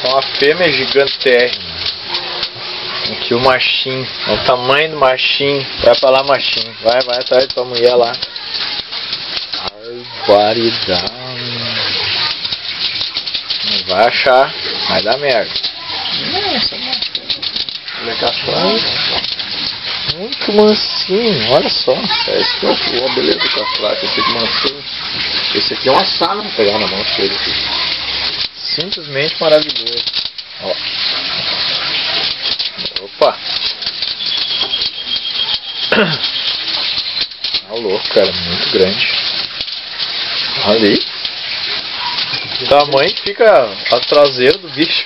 Uma fêmea gigantérrima. Aqui o machinho. Olha o tamanho do machinho. Vai pra lá, machinho. Vai atrás da tua mulher lá. Barbaridade. Não vai achar. Vai dar merda. Nossa, ele é castrado. Muito mansinho. Olha só. Esse aqui é a beleza do castrado. Esse aqui mansinho. Esse aqui é uma sala pra pegar na mão dele aqui. Simplesmente maravilhoso. Ó. Opa! Tá louco, cara. Muito grande. Olha aí. O tamanho que fica a traseira do bicho.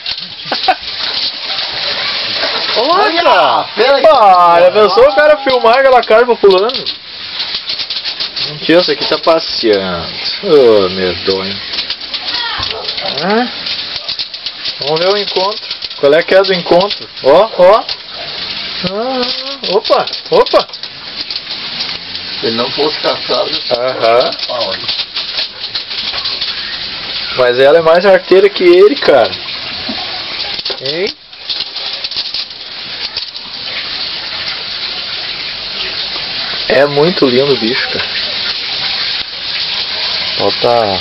Olha! Para! Pensou o cara filmar aquela carpa pulando? Mentira, esse aqui tá passeando. Ô, medonho. Vamos ver o encontro. Qual é que é do encontro? Ó. Opa. Se ele não fosse caçado, mas ela é mais arteira que ele, cara. Hein? É muito lindo o bicho, cara. Falta.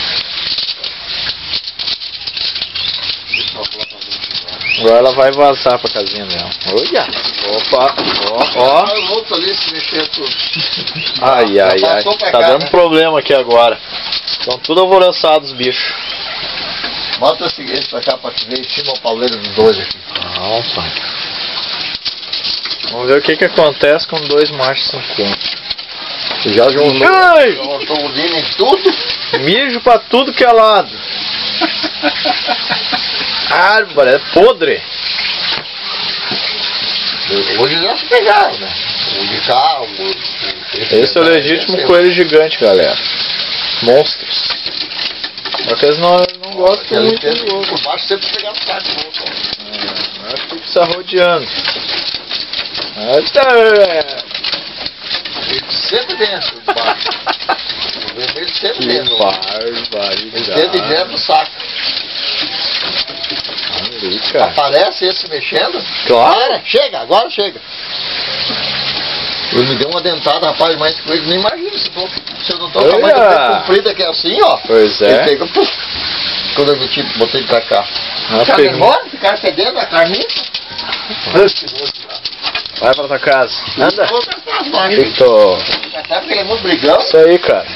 Agora ela vai vazar pra casinha dela. Olha! Opa! Ó! Ai. Tá dando problema aqui agora. Estão tudo alvoroçados os bichos. Bota esse pra cá pra te ver em cima o pauleiro dos dois aqui. Não, pai. Vamos ver o que acontece quando dois machos se encontram. Já juntou urina em tudo. Mijo pra tudo que é lado. Árvore, é podre. Hoje já se pegaram, né? O de carro. Esse é o legítimo coelho gigante, galera. Monstros. Só que eles não gostam muito do outro. Por baixo sempre pegaram o carro. Acho que fica se rodeando. Sempre dentro de baixo. O vermelho sempre dentro. Barbaridade. Ele direto no saco. Ali, cara. Aparece esse mexendo? Claro. Agora chega. Ele me deu uma dentada, rapaz, mas coisa, nem imagina se eu não tô com a tamanho do pé comprida que é assim, ó. Pois é. Ele pega, quando eu botei ele pra cá. Ficaram fedendo a carninha. Vai pra tua casa. Anda. Victor. Porque ele é muito brigão. Isso aí, cara.